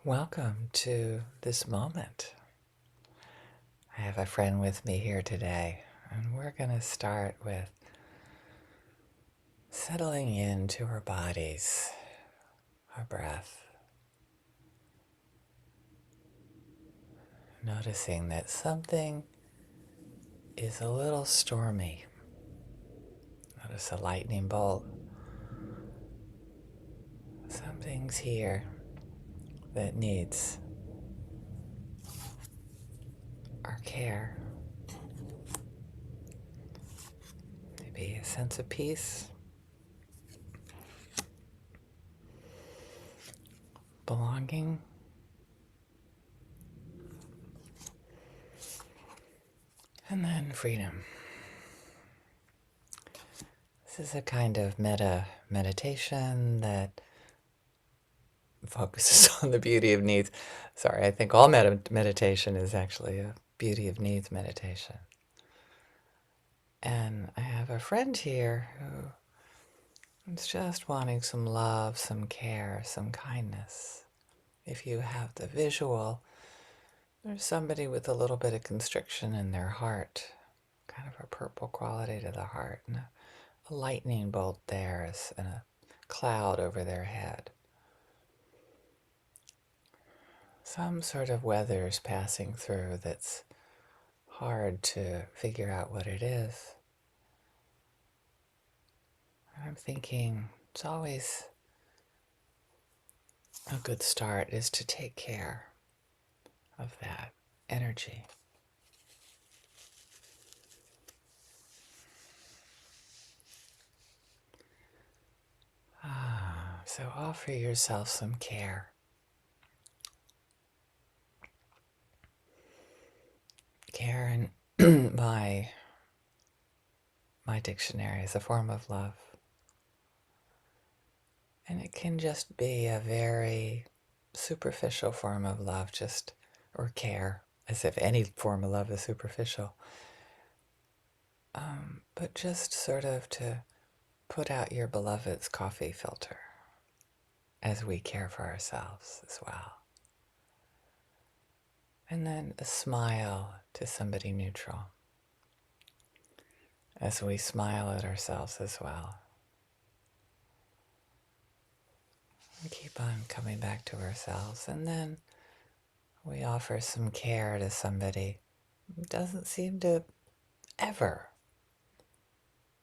Welcome to this moment. I have a friend with me here today, and we're going to start with settling into our bodies, our breath, noticing that something is a little stormy. Notice a lightning bolt. Something's here that needs our care. Maybe a sense of peace, belonging, and then freedom. This is a kind of meditation that focuses on the beauty of needs. Sorry, I think all meditation is actually a beauty of needs meditation. And I have a friend here who is just wanting some love, some care, some kindness. If you have the visual, there's somebody with a little bit of constriction in their heart, kind of a purple quality to the heart, and a lightning bolt there and a cloud over their head. Some sort of weather's passing through that's hard to figure out what it is. I'm thinking it's always a good start is to take care of that energy. So offer yourself some care. Care in my dictionary is a form of love. And it can just be a very superficial form of love, or care, as if any form of love is superficial. But just sort of to put out your beloved's coffee filter as we care for ourselves as well. And then a smile to somebody neutral as we smile at ourselves as well. And keep on coming back to ourselves. And then we offer some care to somebody who doesn't seem to ever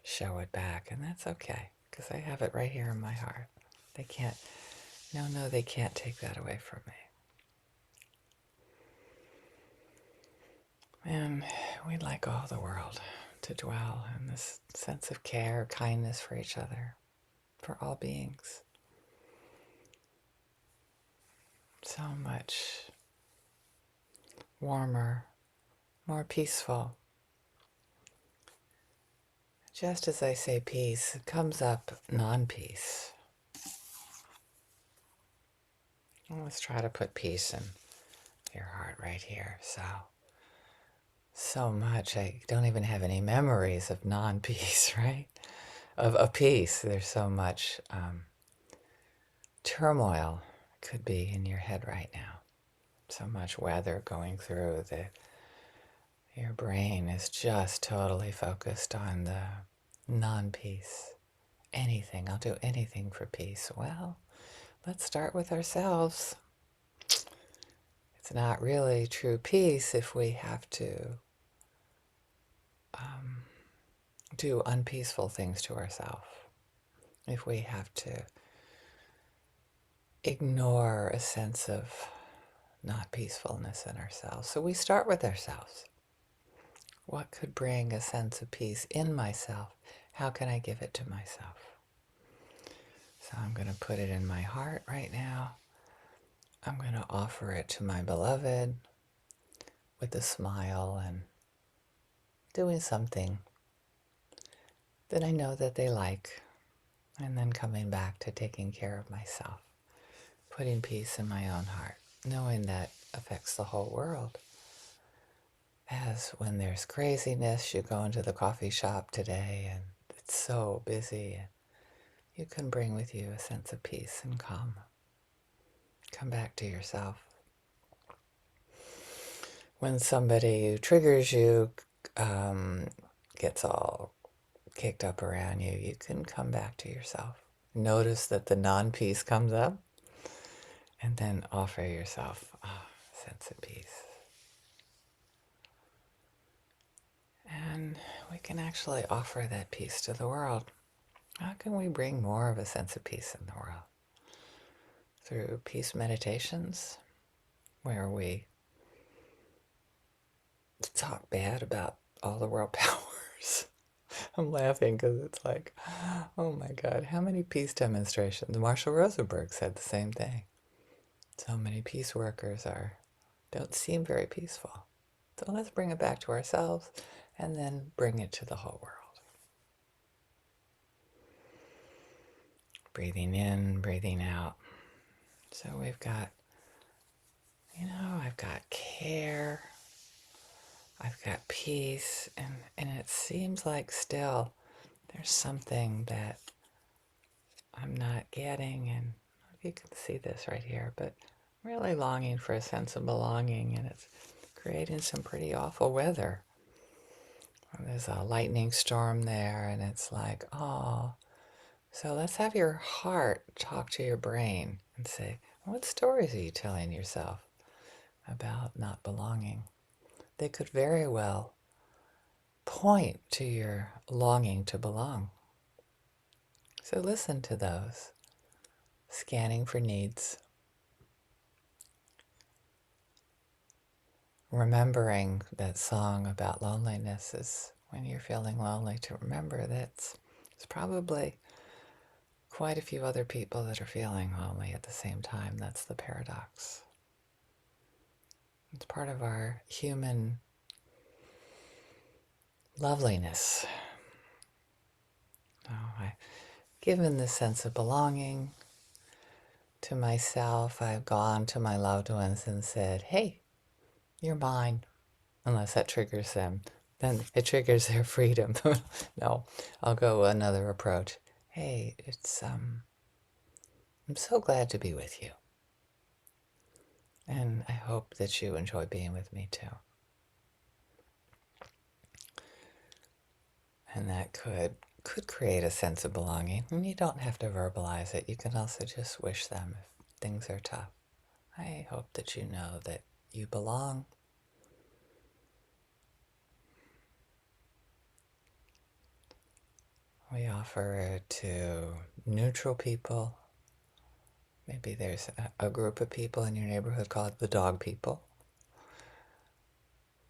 show it back. And that's okay, because I have it right here in my heart. They can't take that away from me. And we'd like all the world to dwell in this sense of care, kindness for each other, for all beings. So much warmer, more peaceful. Just as I say peace, it comes up non-peace. Let's try to put peace in your heart right here. So much. I don't even have any memories of non-peace, right? Of peace. There's so much turmoil could be in your head right now. So much weather going through that your brain is just totally focused on the non-peace. Anything. I'll do anything for peace. Well, let's start with ourselves. It's not really true peace if we have to do unpeaceful things to ourselves. If we have to ignore a sense of not peacefulness in ourselves. So we start with ourselves. What could bring a sense of peace in myself? How can I give it to myself? So I'm going to put it in my heart right now. I'm going to offer it to my beloved with a smile and doing something that I know that they like, and then coming back to taking care of myself, putting peace in my own heart, knowing that affects the whole world. As when there's craziness, you go into the coffee shop today and it's so busy, and you can bring with you a sense of peace and calm. Come back to yourself. When somebody who triggers you gets all kicked up around you, you can come back to yourself. Notice that the non-peace comes up, and then offer yourself a sense of peace. And we can actually offer that peace to the world. How can we bring more of a sense of peace in the world? Through peace meditations, where we talk bad about all the world powers. I'm laughing because it's like, oh my God, how many peace demonstrations? Marshall Rosenberg said the same thing. So many peace workers don't seem very peaceful. So let's bring it back to ourselves and then bring it to the whole world. Breathing in, breathing out. So we've got, I've got care, I've got peace, and it seems like still there's something that I'm not getting, and I don't know if you can see this right here, but I'm really longing for a sense of belonging, and it's creating some pretty awful weather. There's a lightning storm there, and it's like, oh. So let's have your heart talk to your brain and say, what stories are you telling yourself about not belonging? They could very well point to your longing to belong. So listen to those. Scanning for needs. Remembering that song about loneliness is when you're feeling lonely, to remember that it's probably quite a few other people that are feeling lonely at the same time. That's the paradox. It's part of our human loveliness. Given this sense of belonging to myself, I've gone to my loved ones and said, hey, you're mine. Unless that triggers them. Then it triggers their freedom. No, I'll go another approach. Hey, I'm so glad to be with you. And I hope that you enjoy being with me too. And that could create a sense of belonging. And you don't have to verbalize it. You can also just wish them if things are tough. I hope that you know that you belong. We offer it to neutral people. Maybe there's a group of people in your neighborhood called the dog people,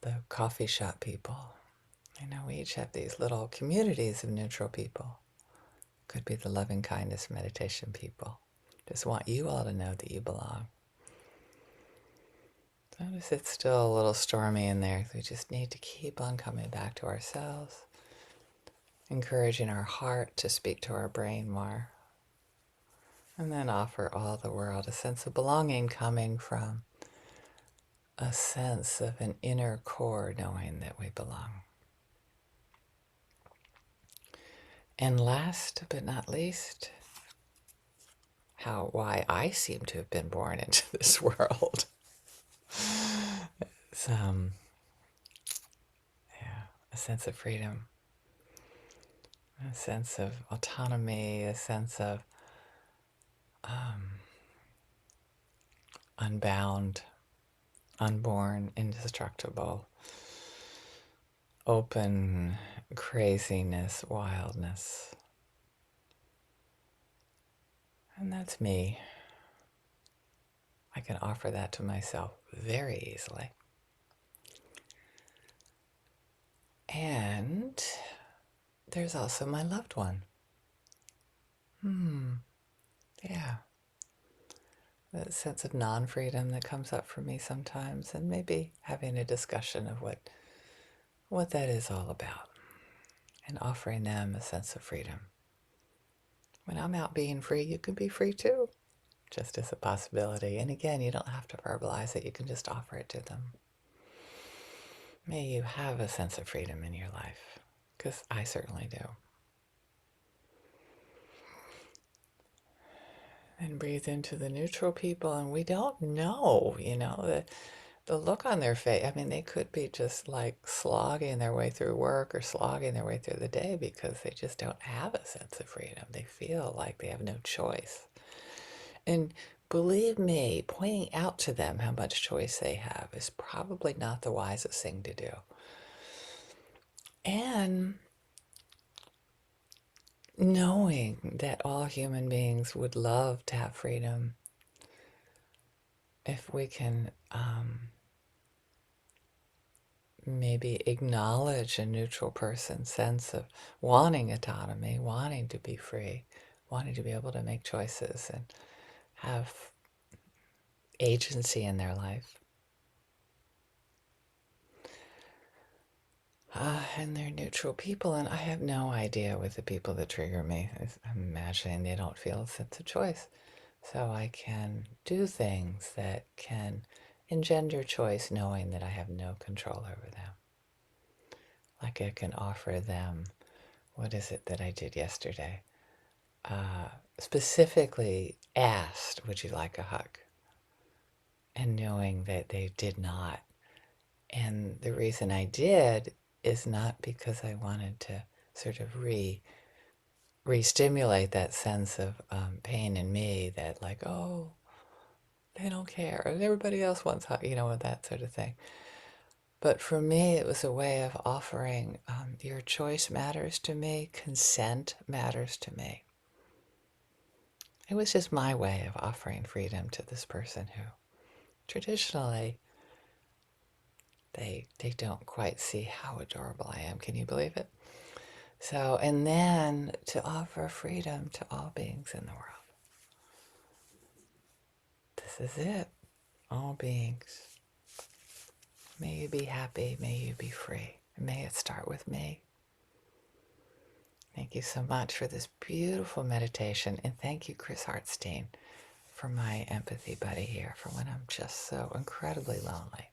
the coffee shop people. We each have these little communities of neutral people. Could be the loving kindness meditation people. Just want you all to know that you belong. Notice it's still a little stormy in there. We just need to keep on coming back to ourselves, encouraging our heart to speak to our brain more, and then offer all the world a sense of belonging coming from a sense of an inner core knowing that we belong. And last but not least, why I seem to have been born into this world. It's a sense of freedom, a sense of autonomy, a sense of unbound, unborn, indestructible, open craziness, wildness. And that's me. I can offer that to myself very easily. And there's also my loved one. Yeah. That sense of non-freedom that comes up for me sometimes, and maybe having a discussion of what that is all about, and offering them a sense of freedom. When I'm out being free, you can be free too, just as a possibility. And again, you don't have to verbalize it, you can just offer it to them. May you have a sense of freedom in your life, because I certainly do. And breathe into the neutral people, and we don't know, the look on their face. I mean, they could be just like slogging their way through work or slogging their way through the day because they just don't have a sense of freedom. They feel like they have no choice. And believe me, pointing out to them how much choice they have is probably not the wisest thing to do. And knowing that all human beings would love to have freedom, if we can maybe acknowledge a neutral person's sense of wanting autonomy, wanting to be free, wanting to be able to make choices and have agency in their life. And they're neutral people, and I have no idea with the people that trigger me. I'm imagining they don't feel a sense of choice. So I can do things that can engender choice knowing that I have no control over them. Like I can offer them, what is it that I did yesterday? Specifically asked, would you like a hug? And knowing that they did not. And the reason I did is not because I wanted to sort of re-stimulate that sense of pain in me that like, oh, they don't care, and everybody else wants hug, that sort of thing. But for me, it was a way of offering your choice matters to me, consent matters to me. It was just my way of offering freedom to this person who traditionally they don't quite see how adorable I am. Can you believe it? So, and then to offer freedom to all beings in the world. This is it. All beings. May you be happy. May you be free. May it start with me. Thank you so much for this beautiful meditation. And thank you, Chris Hartstein, for my empathy buddy here for when I'm just so incredibly lonely.